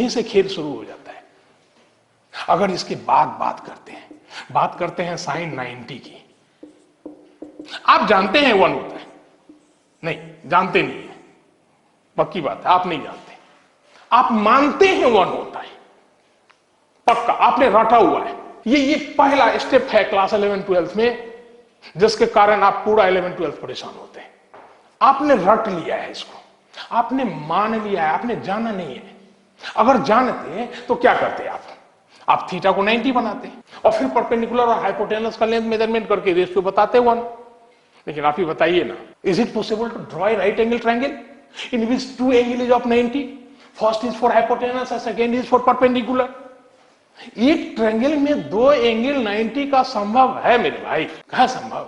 यहीं से खेल शुरू हो जाता है। अगर इसके बाद बात करते हैं साइन 90 की। आप जानते हैं 1 होता है? नहीं, जानते नहीं है, पक्की बात है, आप नहीं जानते। आप मानते हैं 1 होता है, पक्का, आपने रटा हुआ है। ये पहला स्टेप है क्लास 11-12 में, जिसके कारण आप पूरा 11-12 परेशान होते हैं। आपने रट लिया है इसको, आपने मान लिया है, आपने जाना नहीं है। अगर जानते तो क्या करते आप थीटा को 90 बनाते और फिर परपेंडिकुलर और हाइपोटेनस का लेंथ मेजरमेंट करके रेशियो बताते 1। लेकिन आप ही बताइए ना, is it possible to draw a right angle triangle in which 2 angle is of 90? First is for hypotenuse और सेकेंड इज फॉर परपेंडिकुलर। एक ट्रायंगल में 2 एंगल 90 का संभव है मेरे भाई, कहां संभव?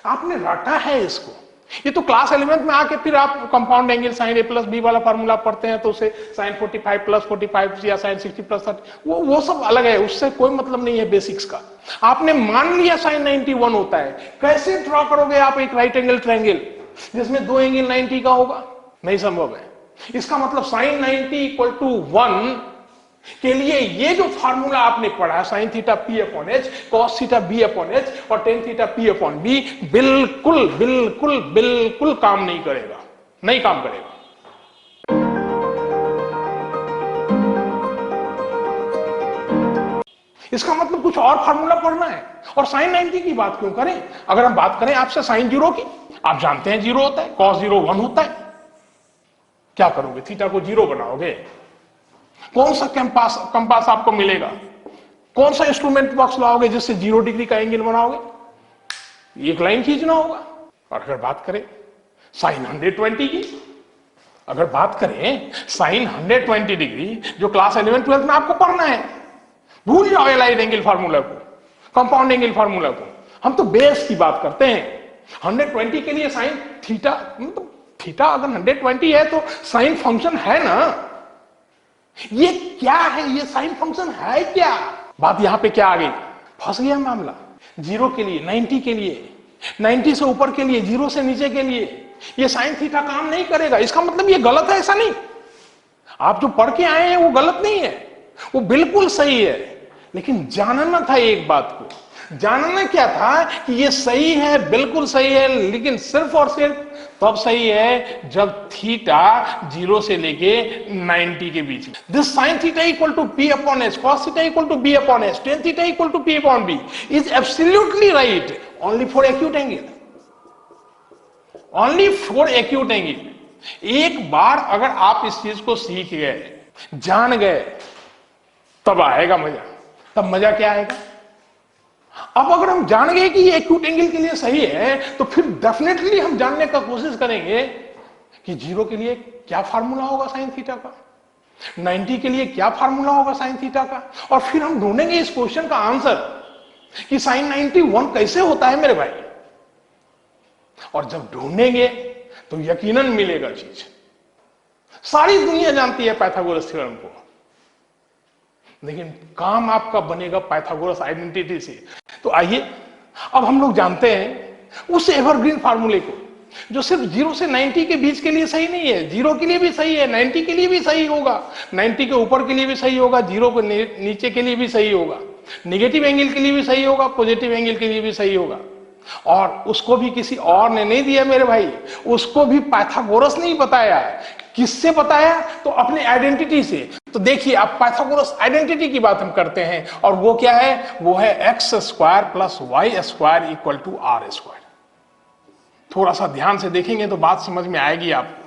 आपने रटा है इसको। ये तो क्लास 11 में आके फिर आप कंपाउंड एंगल साइन a+b वाला फार्मूला पढ़ते हैं, तो उसे साइन 45 + 45 या साइन 60 + 30, वो सब अलग है, उससे कोई मतलब नहीं है बेसिक्स का। आपने मान लिया साइन 91 होता है। कैसे ड्रॉ करोगे आप एक राइट एंगल ट्रायंगल जिसमें 2 एंगल 90 का होगा? नहीं संभव है। इसका मतलब साइन 90 = 1 के लिए ये जो फार्मूला आपने पढ़ा, sine theta p/h, cos theta b/h और टेन थीटा p/b, बिल्कुल बिल्कुल बिल्कुल काम नहीं करेगा, नहीं काम करेगा। इसका मतलब कुछ और फार्मूला पढ़ना है। और साइन 90 की बात क्यों करें? अगर हम बात करें आपसे साइन 0 की, आप जानते हैं 0 होता है, कॉस 0 1 होता है। क्या करोगे? थीटा को 0 बनाओगे। कौन सा कंपास आपको मिलेगा? कौन सा इंस्ट्रूमेंट बॉक्स लाओगे जिससे 0 डिग्री का एंगल बनाओगे? एक लाइन खींचना होगा। और अगर बात करें साइन 120 की, अगर बात करें साइन 120 डिग्री, जो क्लास 11-12 में आपको पढ़ना है, भूल जाओ एलाइड एंगल फार्मूला को, कंपाउंड एंगल फार्मूला को। हम तो बेस की बात करते हैं। 120 के लिए साइन थीटा, मतलब थीटा अगर 120 है तो साइन फंक्शन है ना। ये क्या है? ये साइन फंक्शन है क्या? बात यहां पे क्या आ गई? फंस गया मामला। 0 के लिए, 90 के लिए, 90 से ऊपर के लिए, 0 से नीचे के लिए ये साइन थीटा काम नहीं करेगा। इसका मतलब ये गलत है, ऐसा नहीं। आप जो पढ़ के आए हैं वो गलत नहीं है, वो बिल्कुल सही है। लेकिन जानना था एक बात को। जानना क्या था कि ये सही है, बिल्कुल सही है, लेकिन सिर्फ और सिर्फ तब सही है जब थीटा 0 से लेके 90 के बीच में। This sine theta = p/h, cos theta = b/h, tan theta = p/b is absolutely right only for acute angle, only for acute angle. एक बार अगर आप इस चीज को सीख गए, जान गए, तब आएगा मजा। तब मजा क्या आएगा? अब अगर हम जान गए कि ये एक्यूट एंगल के लिए सही है, तो फिर डेफिनेटली हम जानने का कोशिश करेंगे कि 0 के लिए क्या फार्मूला होगा साइन थीटा का, 90 के लिए क्या फार्मूला होगा साइन थीटा का, और फिर हम ढूंढेंगे इस क्वेश्चन का आंसर कि साइन 91 कैसे होता है मेरे भाई। और जब ढूंढेंगे तो यकीनन मिलेगा चीज। सारी दुनिया जानती है पाइथागोरस थ्योरम को, लेकिन काम आपका बनेगा पाइथागोरस आइडेंटिटी से। तो आइए अब हम लोग जानते हैं उस एवरग्रीन फार्मूले को जो सिर्फ 0 से 90 के बीच के लिए सही नहीं है। 0 के लिए भी सही है, 90 के लिए भी सही होगा, 90 के ऊपर के लिए भी सही होगा, 0 के नीचे के लिए भी सही होगा, निगेटिव एंगल के लिए भी सही होगा, पॉजिटिव एंगल के लिए भी सही होगा। और उसको भी किसी और ने नहीं दिया मेरे भाई, उसको भी पाइथागोरस नहीं बताया। किससे बताया? तो अपने आइडेंटिटी से। तो देखिए, अब पाइथागोरस आइडेंटिटी की बात हम करते हैं, और वो क्या है? वो है x² + y² = r²। थोड़ा सा ध्यान से देखेंगे तो बात समझ में आएगी आपको।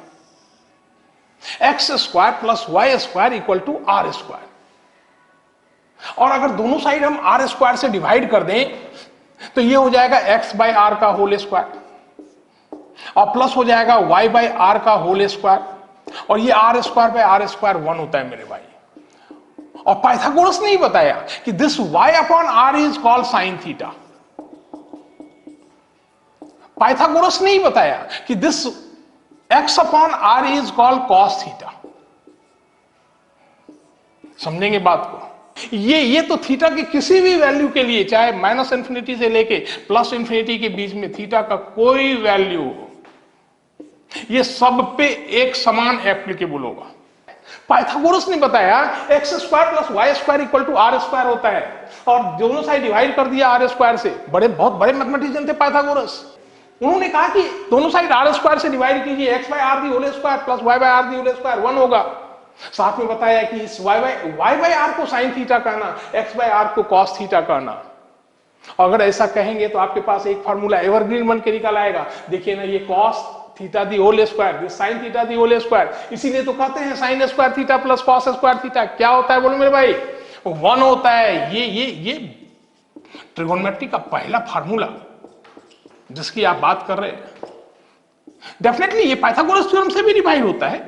x² + y² = r²। और अगर दोनों साइड हम r² से डिवाइड कर दें तो ये हो जाएगा x/r का होल स्क्वायर, और प्लस हो जाएगा y/r का होल स्क्वायर, और ये r²/r² 1 होता है मेरे भाई। और पाइथागोरस नहीं बताया कि this y/r is called sine theta. Pythagoras नहीं बताया कि this x/r is called cos theta. समझेंगे बात को? ये तो थीटा के किसी भी वैल्यू के लिए, चाहे -∞ से लेके +∞ के बीच में थीटा का कोई वैल्यू हो, ये सब पे एक समान एप्लीकेबल होगा। पाइथागोरस ने बताया x square plus y square equal to r square होता है, और दोनों साइड डिवाइड कर दिया आर स्क्वायर से। बहुत बड़े मैथमेटिशियन थे पाइथागोरस। उन्होंने कहा कि दोनों साइड आर स्क्वायर से डिवाइड कीजिए, x by r the whole square plus y by r the whole square 1 होगा। साथ में बताया कि इस वाई बाय आर को साइन थीटा कहना, एक्स बाय आर को कॉस थीटा कहना। अगर ऐसा कहेंगे तो आपके पास एक फार्मूला एवरग्रीन बन के निकल आएगा। देखिए ना, ये cos theta the whole square, this sine theta the whole square, इसीलिए तो कहते हैं sine square theta plus cos square theta क्या होता है, बोलो मेरे भाई, 1 होता है। ये ट्रिगोनोमेट्री का पहला फार्मूला जिसकी आप बात कर रहे हैं, डेफिनेटली ये पाइथागोरस थ्योरम से भी डिवाइड होता है।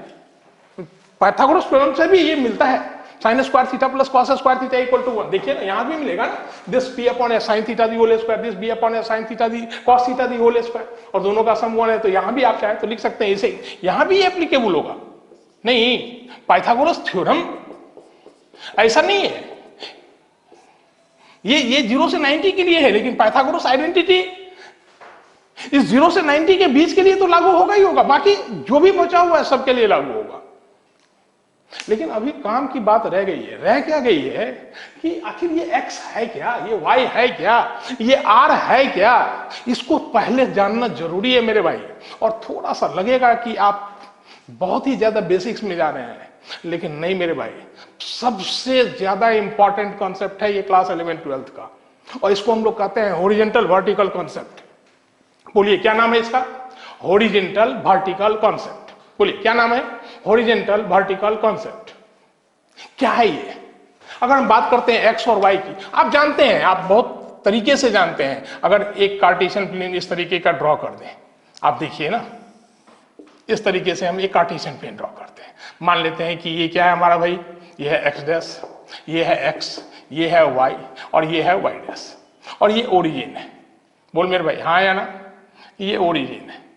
पाइथागोरस थ्योरम से भी ये मिलता है, sine square theta plus cos square theta equal to 1। देखिए ना, यहां भी मिलेगा ना, this p upon a sine theta the whole square, this b upon a sine theta the cos theta the whole square, और दोनों का सम 1 है। तो यहां भी आप चाहे तो लिख सकते हैं इसे, यहां भी एप्लीकेबल होगा। नहीं, पाइथागोरस थ्योरम ऐसा नहीं है, ये 0 से 90 के लिए है, लेकिन पाइथागोरस आइडेंटिटी इस 0 से 90 के बीच के लिए तो लागू होगा ही होगा, बाकी जो भी बचा हुआ है सबके लिए लागू होगा। लेकिन अभी काम की बात रह गई है, रह क्या गई है कि आखिर ये x है क्या, ये y है क्या, ये r है क्या, इसको पहले जानना जरूरी है मेरे भाई। और थोड़ा सा लगेगा कि आप बहुत ही ज्यादा बेसिक्स में जा रहे हैं, लेकिन नहीं मेरे भाई, सबसे ज्यादा इंपॉर्टेंट कॉन्सेप्ट है ये क्लास 11-12 का, और इसको हम लोग कहते हैं हॉरिजॉन्टल वर्टिकल कॉन्सेप्ट। बोलिए क्या नाम है इसका, हॉरिजॉन्टल वर्टिकल कॉन्सेप्ट। बोलिए क्या नाम है, हॉरिजॉन्टल वर्टिकल कॉन्सेप्ट। क्या है ये? अगर हम बात करते हैं एक्स और वाई की, आप जानते हैं, आप बहुत तरीके से जानते हैं। अगर एक कार्टेशियन प्लेन इस तरीके का ड्रॉ कर दें, आप देखिए ना, इस तरीके से हम एक कार्टेशियन प्लेन ड्रॉ करते हैं। मान लेते हैं कि ये क्या है हमारा भाई, ये है एक्स डैश, ये है एक्स, ये है वाई, और ये है वाई डैश, और ये ओरिजिन है। बोल मेरे भाई हाँ या ना, ये ओरिजिन है।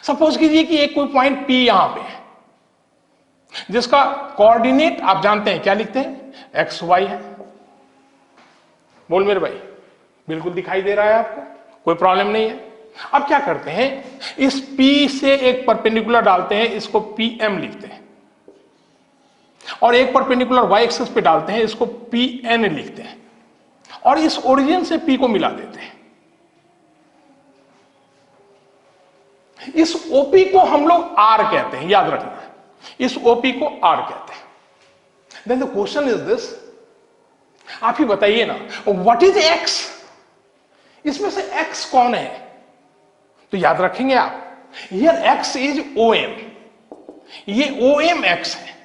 सपोज कीजिए कि एक कोई पॉइंट P यहां पे है, जिसका कोऑर्डिनेट आप जानते हैं, क्या लिखते हैं, एक्स वाई है। बोल मेरे भाई, बिल्कुल दिखाई दे रहा है आपको, कोई प्रॉब्लम नहीं है। अब क्या करते हैं, इस P से एक परपेंडिकुलर डालते हैं, इसको PM लिखते हैं, और एक परपेंडिकुलर वाई एक्सिस पे डालते हैं, इसको PN लिखते हैं, और इस ओरिजिन से P को मिला देते हैं। इस OP को हम लोग R कहते हैं, याद रखना, इस OP को R कहते हैं। Then the question is this, आप ही बताइए ना, व्हाट इज X? इसमें से X कौन है? तो याद रखेंगे आप, हियर X इज OM, ये OM X है।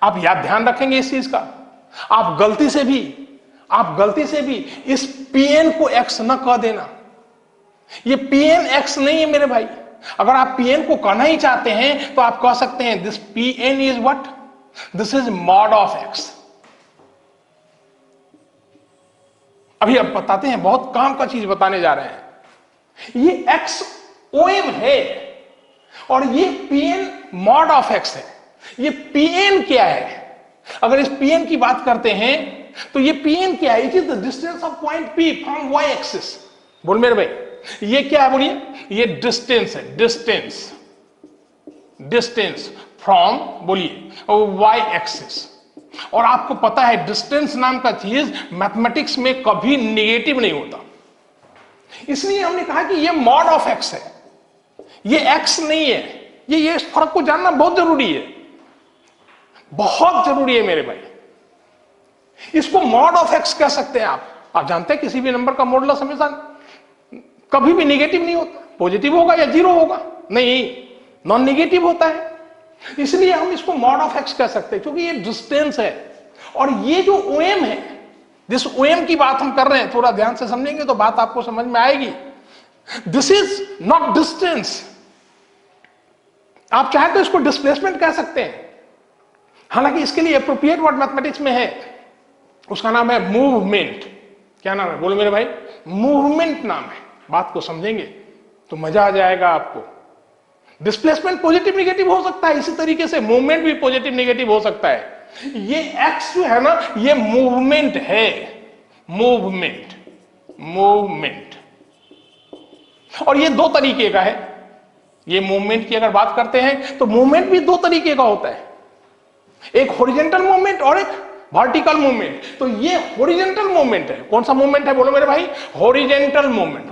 आप याद ध्यान रखेंगे इस चीज का। आप गलती से भी इस PN को X न कह देना, ये PN X नहीं है मेरे भाई। अगर आप PN को कहना ही चाहते हैं तो आप कह सकते हैं this PN is what, this is mod of X। अभी अब बताते हैं, बहुत काम का चीज बताने जा रहे हैं। ये X OM है और ये PN मॉड ऑफ X है। ये PN क्या है? अगर इस PN की बात करते हैं तो ये PN क्या है? It is the distance of point P from Y axis. बोल मेरे भाई, ये क्या है? बोलिए, ये डिस्टेंस है, डिस्टेंस फ्रॉम, बोलिए, Y एक्सिस। और आपको पता है डिस्टेंस नाम का चीज मैथमेटिक्स में कभी नेगेटिव नहीं होता, इसलिए हमने कहा कि ये मॉड ऑफ X है, ये X नहीं है। ये इस फर्क को जानना बहुत जरूरी है, बहुत जरूरी है मेरे भाई। इसको मॉड ऑफ X कह सकते हैं आप जानते हैं किसी भी नंबर का मॉडुलस हमेशा कभी भी नेगेटिव नहीं होता, पॉजिटिव होगा या जीरो होगा, नहीं, नॉन नेगेटिव होता है। इसलिए हम इसको मॉड ऑफ X कह सकते हैं, क्योंकि ये डिस्टेंस है। और ये जो OM है, जिस OM की बात हम कर रहे हैं, थोड़ा ध्यान से समझेंगे तो बात आपको समझ में आएगी। दिस इज नॉट डिस्टेंस, आप चाहे तो इसको डिस्प्लेसमेंट कह सकते हैं, हालांकि इसके लिए एप्रोप्रिएट वर्ड मैथमेटिक्स में है, उसका नाम है मूवमेंट। क्या नाम है? बोलो मेरे भाई, मूवमेंट नाम है। बात को समझेंगे तो मजा आ जाएगा आपको। डिस्प्लेसमेंट पॉजिटिव नेगेटिव हो सकता है, इसी तरीके से मूवमेंट भी पॉजिटिव नेगेटिव हो सकता है। ये X जो है ना, ये मूवमेंट है, मूवमेंट। और ये दो तरीके का है, ये मूवमेंट की अगर बात करते हैं तो मूवमेंट भी दो तरीके का होता है, एक हॉरिजॉन्टल मूवमेंट और एक वर्टिकल मूवमेंट। तो ये हॉरिजॉन्टल मूवमेंट है। कौन सा मूवमेंट है बोलो मेरे भाई? Horizontal movement.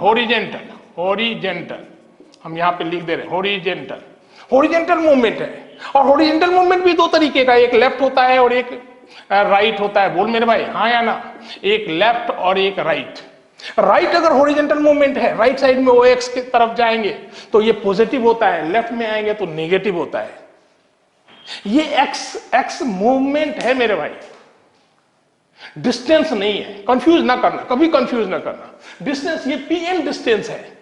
हॉरिजॉन्टल हम यहां पे लिख दे रहे हैं, हॉरिजॉन्टल मूवमेंट है। और हॉरिजॉन्टल मूवमेंट भी दो तरीके का, एक लेफ्ट होता है और एक राइट होता है। बोल मेरे भाई हाँ या ना? एक लेफ्ट और एक राइट। राइट अगर हॉरिजॉन्टल मूवमेंट है, राइट साइड में वो एक्स की तरफ जाएंगे तो ये पॉजिटिव होता है, लेफ्ट में आएंगे तो नेगेटिव होता है। ये एक्स मूवमेंट है मेरे भाई, डिस्टेंस नहीं है। कंफ्यूज ना करना, कभी कंफ्यूज ना करना। डिस्टेंस ये पीएम डिस्टेंस है,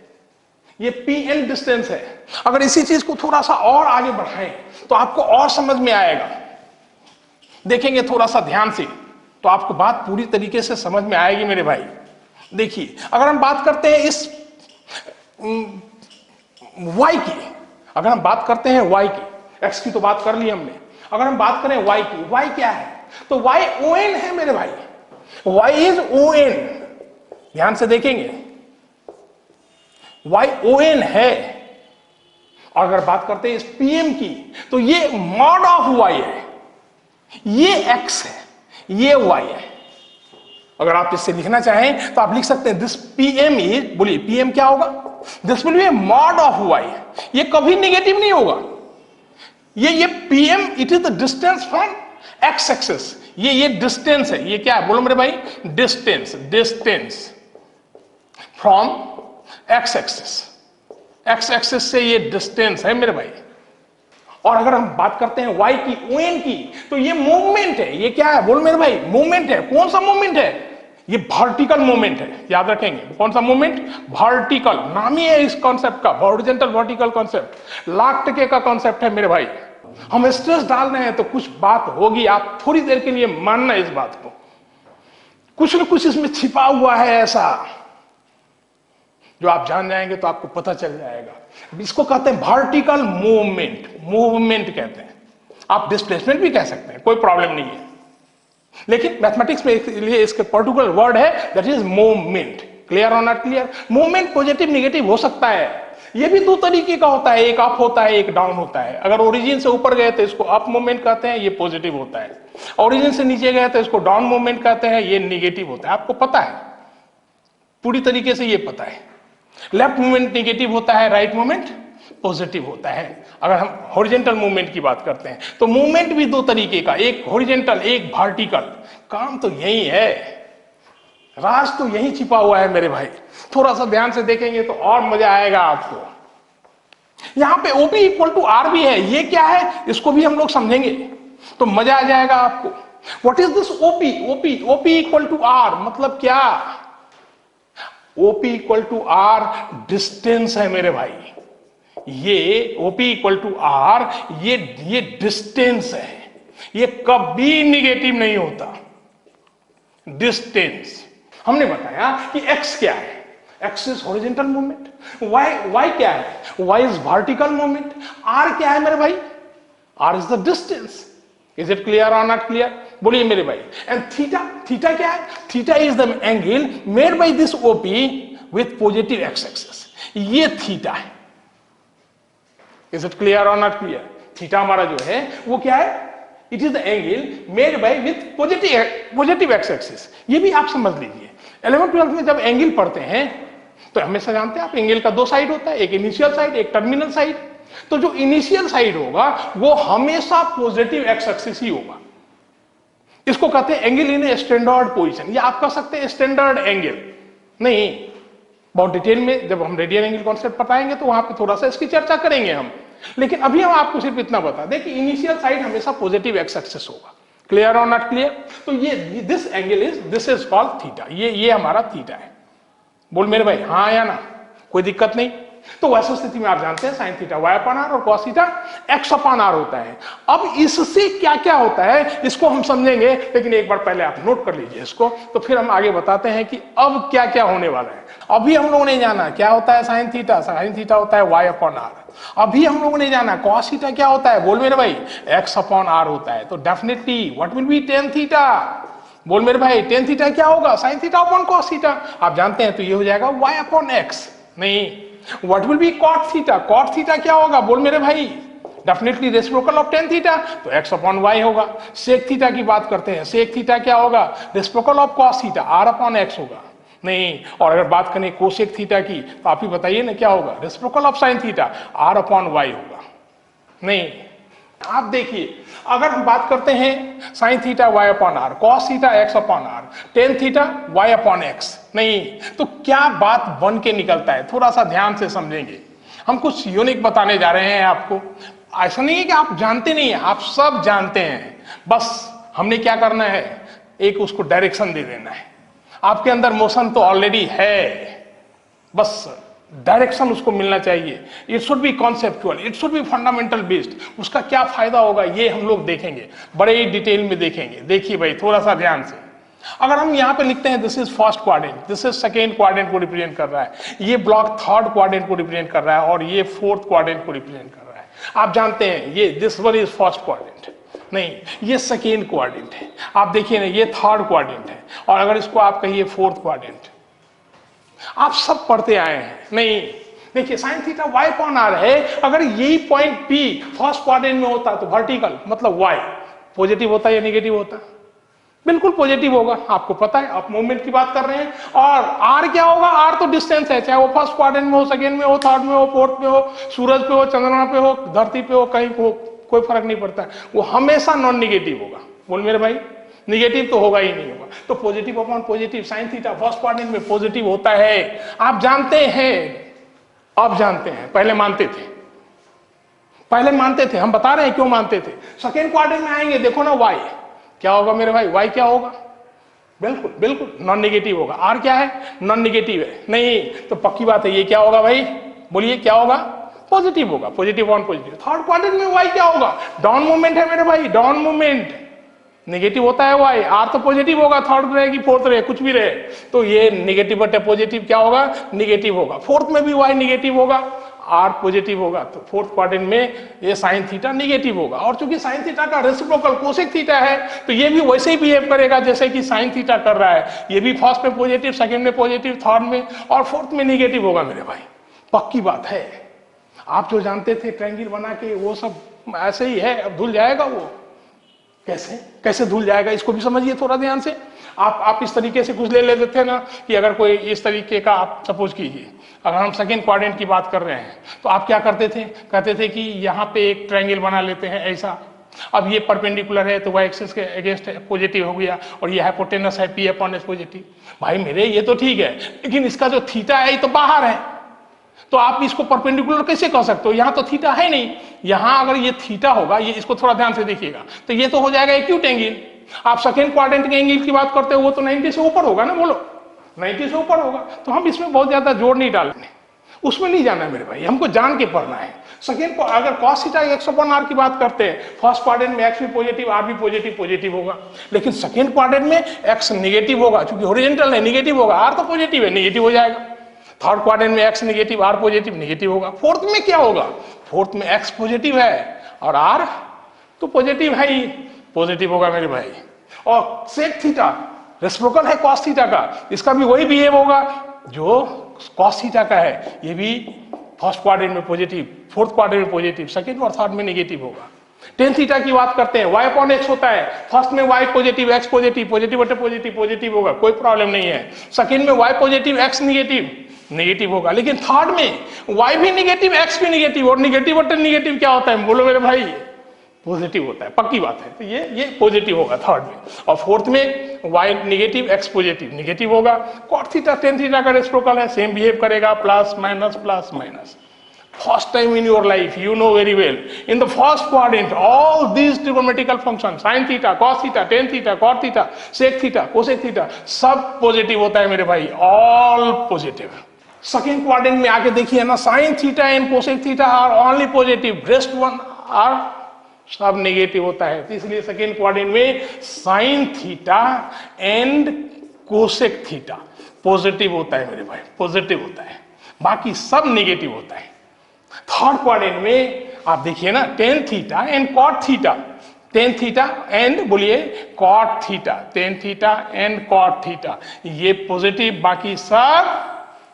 ये पीएम डिस्टेंस है। अगर इसी चीज को थोड़ा सा और आगे बढ़ाएं तो आपको और समझ में आएगा। देखेंगे थोड़ा सा ध्यान से तो आपको बात पूरी तरीके से समझ में आएगी मेरे भाई। देखिए अगर हम बात करते हैं इस y की, अगर हम बात करते हैं y की, x की तो बात कर ली हमने, अगर हम बात करें y की, y क्या है? तो y ON है मेरे भाई, y इज ON। ध्यान से देखेंगे y ON है। और अगर बात करते हैं इस PM की तो ये मॉड ऑफ y है, ये x है, ये y है। अगर आप इससे लिखना चाहें तो आप लिख सकते हैं दिस PM इज, बोलिए PM क्या होगा? This will be mod of y। ये कभी नेगेटिव नहीं होगा। ये PM it is the distance from x axis. ये डिस्टेंस है। ये क्या है बोलो मेरे भाई? Distance from x axis. x axis से ये डिस्टेंस है मेरे भाई। और अगर हम बात करते हैं y की, ON की, तो ये मूवमेंट है। ये क्या है बोलो मेरे भाई? मूवमेंट है। कौन सा मूवमेंट है? ये वर्टिकल मूवमेंट है। याद रखेंगे कौन सा मूवमेंट? वर्टिकल। नाम ही है इस कॉन्सेप्ट का, हॉरिजॉन्टल वर्टिकल कॉन्सेप्ट। लाख टके का कॉन्सेप्ट है मेरे भाई। हम स्ट्रेस डाल रहे हैं तो कुछ बात होगी, आप थोड़ी देर के लिए मानना इस बात को। कुछ न कुछ इसमें छिपा हुआ है ऐसा जो आप जान जाएंगे तो आपको पता चल जाएगा। इसको कहते हैं वर्टिकल मूवमेंट कहते हैं। आप डिस्प्लेसमेंट भी कह सकते हैं, कोई प्रॉब्लम नहीं है। लेकिन मैथमेटिक्स में लिए इसके पर्टिकुलर वर्ड है दैट इज मूवमेंट। क्लियर और not clear? Movement positive negative हो सकता है। ये भी दो तरीके का होता है, एक अप होता है, एक डाउन होता है। अगर ओरिजिन से ऊपर गए तो इसको अप मूवमेंट कहते हैं, ये पॉजिटिव होता है। ओरिजिन से नीचे गए तो इसको डाउन मूवमेंट कहते हैं, ये नेगेटिव होता है। आपको पता है, पूरी तरीके से ये पता है। लेफ्ट मूवमेंट नेगेटिव होता है, राइट मूवमेंट पॉजिटिव होता है। अगर हम हॉरिजॉन्टल मूवमेंट की बात करते हैं तो मूवमेंट भी दो तरीके का, एक हॉरिजॉन्टल एक वर्टिकल। काम तो यही है, राज तो यही छिपा हुआ है मेरे भाई। थोड़ा सा ध्यान से देखेंगे तो और मजा आएगा आपको। यहां पे OP इक्वल टू R भी है। ये क्या है इसको भी हम लोग समझेंगे तो मजा आ जाएगा आपको। What is this OP equal to R मतलब क्या? OP equal to R distance है मेरे भाई। ये OP इक्वल टू R ये डिस्टेंस है। ये कभी निगेटिव नहीं होता। डिस्टेंस हमने बताया कि x क्या है? x is horizontal movement. y क्या है? y is vertical movement. r क्या है मेरे भाई? r is the distance. Is it clear और नॉट क्लियर? बोलिए मेरे भाई। एंड थीटा क्या है? Theta is the angle made by this OP with positive x axis. ये थीटा है। इज इट क्लियर और नॉट क्लियर? थीटा हमारा जो है वो क्या है? It is the angle made by with positive x axis. ये भी आप समझ लीजिए। 11th-12th में जब एंगल पढ़ते हैं तो हमेशा जानते हैं आप, एंगल का दो साइड होता है, एक इनिशियल साइड एक टर्मिनल साइड। तो जो इनिशियल साइड होगा वो हमेशा पॉजिटिव x एक्सिस ही होगा। इसको कहते हैं एंगल इन स्टैंडर्ड पोजीशन, या आप कह सकते हैं स्टैंडर्ड एंगल। नहीं, बहुत डिटेल में जब हम रेडियल एंगल कॉन्सेप्ट बताएंगे तो वहां पे थोड़ा सा इसकी चर्चा करेंगे हम। लेकिन अभी हम आपको सिर्फ इतना बता दें कि इनिशियल साइड हमेशा पॉजिटिव x एक्सिस होगा। क्लियर और नॉट क्लियर? तो ये this angle is, this is called theta. ये हमारा थीटा है। बोल मेरे भाई हाँ या ना? कोई दिक्कत नहीं? तो वैसी स्थिति में आप जानते हैं sine theta y upon r और cos theta x upon r होता है। अब इससे क्या क्या होता है इसको हम समझेंगे, लेकिन एक बार पहले आप नोट कर लीजिए इसको, तो फिर हम आगे बताते हैं कि अब क्या क्या होने वाला है। अभी हम लोगों ने जाना क्या होता है साइन थीटा होता है y अपॉन r। अभी हम लोगों ने जाना cos थीटा क्या होता है, बोल मेरे भाई x अपॉन r होता है। तो definitely what will be tan theta? बोल मेरे भाई tan थीटा क्या होगा? sin theta upon cos theta. आप जानते हैं तो ये हो जाएगा y अपॉन x। नहीं, what will be cot theta? Cot theta क्या होगा बोल मेरे भाई? Definitely reciprocal of tan theta, तो एक्स अपॉन वाई होगा। सेक थीटा की बात करते हैं, सेक थीटा क्या होगा? Reciprocal of cos theta, r upon x होगा। नहीं, और अगर बात करें कोसेक थीटा की तो आप ही बताइए ना क्या होगा? Reciprocal of sine theta, r upon y होगा। नहीं, आप देखिए अगर हम बात करते हैं sine theta y upon r, cos theta x upon r, tan theta y upon x, नहीं तो क्या बात बन के निकलता है? थोड़ा सा ध्यान से समझेंगे। हम कुछ यूनिक बताने जा रहे हैं आपको। ऐसा नहीं है कि आप जानते नहीं है, आप सब जानते हैं, बस हमने क्या करना है, एक उसको डायरेक्शन दे देना है। आपके अंदर मोशन तो ऑलरेडी है, बस डायरेक्शन उसको मिलना चाहिए। It should be conceptual, it should be fundamental based. उसका क्या फायदा होगा ये हम लोग देखेंगे, बड़े ही डिटेल में देखेंगे। देखिए भाई थोड़ा सा ध्यान से, अगर हम यहाँ पे लिखते हैं this is first quadrant, this is second quadrant को रिप्रेजेंट कर रहा है, ये ब्लॉक थर्ड क्वाड्रेंट को रिप्रेजेंट कर रहा है और ये फोर्थ क्वाड्रेंट को रिप्रेजेंट कर रहा है। आप जानते हैं ये this one is first quadrant, नहीं ये सेकेंड क्वाड्रेंट है। आप देखिए ना ये थर्ड क्वाड्रेंट है, और अगर इसको आप कहिए फोर्थ क्वाड्रेंट। आप सब पढ़ते आए हैं। नहीं देखिए sine theta y upon r है, अगर यही पॉइंट पी फर्स्ट क्वाड्रेंट में होता तो वर्टिकल मतलब वाई पॉजिटिव होता या नेगेटिव होता? बिल्कुल पॉजिटिव होगा, आपको पता है। आप मूवमेंट की बात कर रहे हैं। और आर क्या होगा? आर तो डिस्टेंस है, चाहे वो फर्स्ट क्वाड्रेंट में हो, सेकेंड में हो, थर्ड में हो, फोर्थ में हो, सूरज पे हो, चंद्रमा पे हो, धरती पे हो, कहीं हो, कोई फर्क नहीं पड़ता, वो हमेशा नॉन निगेटिव होगा। बोल मेरे भाई, निगेटिव तो होगा ही नहीं होगा। तो positive upon positive, sine theta first quadrant में पॉजिटिव होता है, आप जानते हैं। अब जानते हैं, पहले मानते थे, पहले मानते थे, हम बता रहे हैं क्यों मानते थे। सेकेंड क्वाड्रेंट में आएंगे, देखो ना वाई क्या होगा मेरे भाई? वाई क्या होगा? बिल्कुल बिल्कुल नॉन निगेटिव होगा। आर क्या है? नॉन निगेटिव है। नहीं तो पक्की बात है, ये क्या होगा भाई? बोलिए क्या होगा? पॉजिटिव होगा, positive on positive. Third quadrant में वाई क्या होगा? डाउन मूवमेंट है मेरे भाई, डाउन मूवमेंट नेगेटिव होता है वाई। आर तो पॉजिटिव होगा, थर्ड रहेगी फोर्थ रहे कुछ भी रहे, तो ये नेगेटिव बटे पॉजिटिव क्या होगा? निगेटिव होगा। फोर्थ में भी वाई निगेटिव होगा, आर पॉजिटिव होगा, तो फोर्थ क्वाड्रेंट में ये साइन थीटा निगेटिव होगा। और चूंकि साइन थीटा का रेसिप्रोकल कोसेक थीटा है, तो ये भी वैसे ही बिहेव करेगा जैसे कि साइन थीटा कर रहा है। ये भी फर्स्ट में पॉजिटिव, सेकंड में पॉजिटिव, थर्ड में और फोर्थ में निगेटिव होगा मेरे भाई। पक्की बात है। आप जो जानते थे ट्रायंगल बना के, वो सब ऐसे ही है, अब धुल जाएगा वो। कैसे कैसे धुल जाएगा, इसको भी समझिए थोड़ा ध्यान से। आप इस तरीके से कुछ ले लेते थे ना, कि अगर कोई इस तरीके का, आप सपोज कीजिए अगर हम सेकेंड क्वाड्रेंट की बात कर रहे हैं, तो आप क्या करते थे? कहते थे कि यहाँ पे एक ट्रायंगल बना लेते हैं ऐसा। अब ये परपेंडिकुलर है तो वाई एक्सिस के अगेंस्ट पॉजिटिव हो गया, और ये हाइपोटेनस है पी अपॉन एस पॉजिटिव। भाई मेरे ये तो ठीक है, लेकिन इसका जो थीटा है ये तो बाहर है, तो आप इसको परपेंडिकुलर कैसे कह सकते हो? यहाँ तो थीटा है नहीं। यहाँ अगर ये थीटा होगा, ये इसको थोड़ा ध्यान से देखिएगा, तो ये तो हो जाएगा एक्यूट एंगल। आप सेकेंड क्वाड्रेंट के एंगल की बात करते हो, वो तो 90 से ऊपर होगा ना, बोलो 90 से ऊपर होगा। तो हम इसमें बहुत ज्यादा जोर नहीं डालने, उसमें नहीं जाना है मेरे भाई, हमको जान के पढ़ना है। सेकेंड को अगर cos theta x upon r की बात करते हैं, फर्स्ट क्वाड्रेंट में एक्स भी पॉजिटिव, आर भी पॉजिटिव पॉजिटिव होगा, लेकिन सेकेंड क्वाड्रेंट में एक्स नेगेटिव होगा, क्योंकि हॉरिजॉन्टल है, नेगेटिव होगा। आर तो पॉजिटिव है, नेगेटिव हो जाएगा। थर्ड क्वाड्रेंट में x negative, r positive, negative होगा। फोर्थ में क्या होगा? फोर्थ में एक्स पॉजिटिव है और आर तो पॉजिटिव है ही, पॉजिटिव होगा मेरे भाई। और सेक थीटा रेसिप्रोकल है कॉस थीटा का, इसका भी वही बिहेव होगा जो कॉस थीटा का है। ये भी फर्स्ट क्वाड्रेंट में पॉजिटिव, फोर्थ क्वाड्रेंट में पॉजिटिव, सेकंड और थर्ड में नेगेटिव होगा। टेन थीटा की बात करते हैं, y अपॉन एक्स होता है, फर्स्ट में y positive, x positive, positive बटे पॉजिटिव, पॉजिटिव होगा, कोई प्रॉब्लम नहीं है। सेकंड में y positive, x negative, negative होगा। लेकिन थर्ड में y भी निगेटिव, x भी निगेटिव, और निगेटिव बटे निगेटिव क्या होता है? बोलो मेरे भाई, पॉजिटिव होता है। पक्की बात है, तो ये पॉजिटिव होगा थर्ड में। और फोर्थ में y negative, x positive, negative होगा। कॉट थीटा टेन थीटा का रेसिप्रोकल है, सेम बिहेव करेगा, plus minus plus minus. First time in your life, you know very well, in the first quadrant, all these trigonometrical functions, sin theta, cos theta, tan theta, cot theta, sec theta, cosec theta, सब positive होता है मेरे भाई, all positive. Second quadrant में आके देखिए ना, sin theta and cosec theta are only positive, rest one are सब नेगेटिव होता है। तो इसलिए सेकेंड क्वाड्रेंट में sin theta and cosec theta positive होता है मेरे भाई, पॉजिटिव होता है, बाकी सब नेगेटिव होता है। थर्ड क्वाड्रेंट में आप देखिए ना, tan theta and cot theta, tan theta and बोलिए cot theta, tan theta and cot theta, ये पॉजिटिव, बाकी सब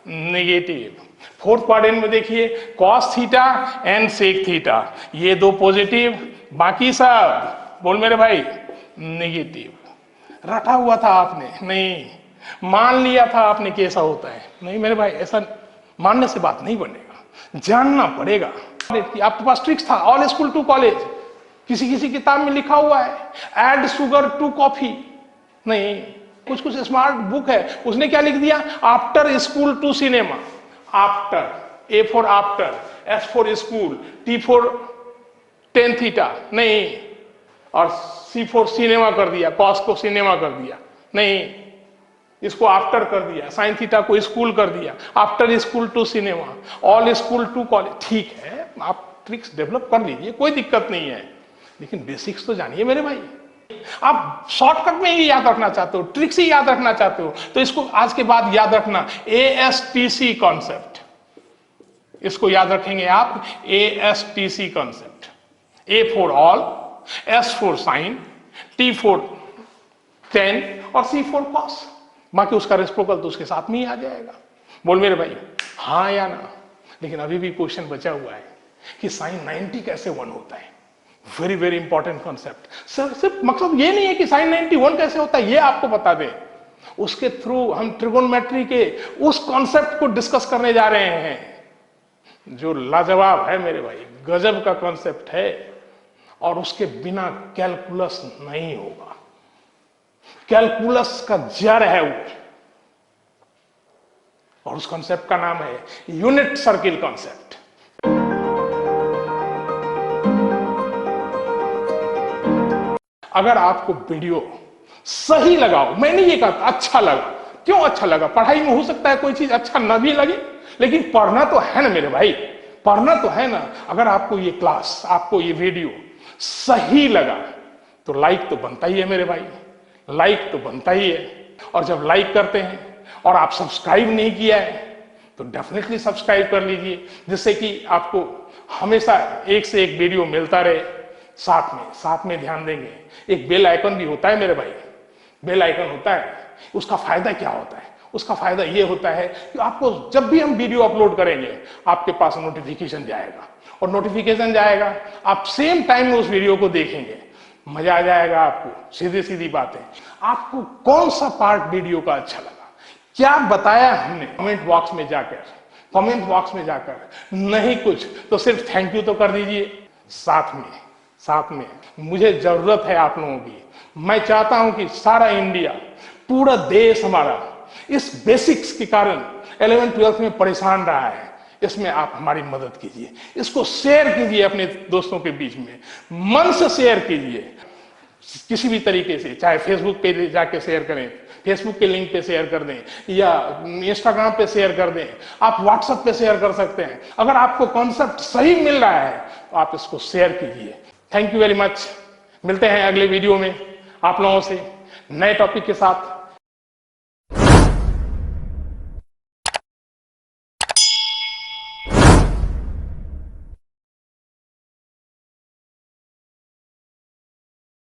नेगेटिव। फोर्थ क्वाड्रेंट में देखिए cos theta and sec theta, ये दो पॉजिटिव, बाकी सब बोल मेरे भाई नेगेटिव। रटा हुआ था आपने, नहीं मान लिया था आपने कि ऐसा होता है, नहीं मेरे भाई ऐसा मानने से बात नहीं बनेगा, जानना पड़ेगा। आपके पास ट्रिक्स था, ऑल स्कूल टू कॉलेज, किसी किसी किताब में लिखा हुआ है ऐड शुगर टू कॉफी, नहीं कुछ कुछ स्मार्ट बुक है उसने क्या लिख दिया, after school to cinema. After, a for after, s for school, t for tan theta, नहीं, और सी फॉर सिनेमा कर दिया, कॉस को सिनेमा कर दिया, नहीं इसको आफ्टर कर दिया, साइन थीटा को स्कूल कर दिया, after school to cinema, all school to college. ठीक है आप ट्रिक्स डेवलप कर लीजिए, कोई दिक्कत नहीं है, लेकिन बेसिक्स तो जानिए मेरे भाई। आप शॉर्टकट में ही याद रखना चाहते हो, ट्रिक्स ही याद रखना चाहते हो, तो इसको आज के बाद याद रखना, ASTC कॉन्सेप्ट, इसको याद रखेंगे आप, ASTC concept, A for all, S for sine, T for 10 और C फॉर कॉस। बाकी उसका रेसिप्रोकल तो उसके साथ में ही आ जाएगा। बोल मेरे भाई हाँ या ना। लेकिन अभी भी क्वेश्चन बचा हुआ है कि साइन 90 कैसे 1 होता है। Very very important concept. Sir सिर्फ मकसद ये नहीं है कि साइन 91 कैसे होता है ये आपको बता दें, उसके थ्रू हम ट्रिगोनोमेट्री के उस कॉन्सेप्ट को डिस्कस करने जा रहे हैं जो लाजवाब है मेरे भाई, गजब का कॉन्सेप्ट है, और उसके बिना कैलकुलस नहीं होगा। कैलकुलस का जड़ है वो, और उस कॉन्सेप्ट का नाम है यूनिट सर्किल कॉन्सेप्ट। अगर आपको वीडियो सही लगा, मैंने ये कहा अच्छा लगा, क्यों अच्छा लगा, पढ़ाई में हो सकता है कोई चीज अच्छा ना भी लगे, लेकिन पढ़ना तो है ना मेरे भाई, पढ़ना तो है ना। अगर आपको ये क्लास, आपको ये वीडियो सही लगा तो लाइक तो बनता ही है मेरे भाई, लाइक तो बनता ही है। और जब लाइक करते हैं और आप सब्सक्राइब नहीं किया है तो डेफिनेटली सब्सक्राइब कर लीजिए, जिससे कि आपको हमेशा एक से एक वीडियो मिलता रहे। साथ में ध्यान देंगे, एक बेल आइकन भी होता है मेरे भाई, बेल आइकन होता है। उसका फायदा क्या होता है, उसका फायदा ये होता है कि आपको जब भी हम वीडियो अपलोड करेंगे आपके पास नोटिफिकेशन जाएगा, और नोटिफिकेशन जाएगा आप सेम टाइम में उस वीडियो को देखेंगे, मजा आ जाएगा आपको। सीधी सीधी बात है, आपको कौन सा पार्ट वीडियो का अच्छा लगा, क्या बताया हमने, कमेंट बॉक्स में जाकर नहीं कुछ तो सिर्फ थैंक यू तो कर दीजिए। साथ में मुझे जरूरत है आप लोगों की, मैं चाहता हूं कि सारा इंडिया, पूरा देश हमारा इस बेसिक्स के कारण 11th-12th में परेशान रहा है, इसमें आप हमारी मदद कीजिए, इसको शेयर कीजिए अपने दोस्तों के बीच में, मन से शेयर कीजिए किसी भी तरीके से, चाहे फेसबुक पे जाके शेयर करें, फेसबुक के लिंक पे शेयर कर दें, या इंस्टाग्राम पे शेयर कर दें, आप व्हाट्सएप पे शेयर कर सकते हैं। अगर आपको कॉन्सेप्ट सही मिल रहा है तो आप इसको शेयर कीजिए। Thank you very much. मिलते हैं अगले वीडियो में आप लोगों से नए टॉपिक के साथ।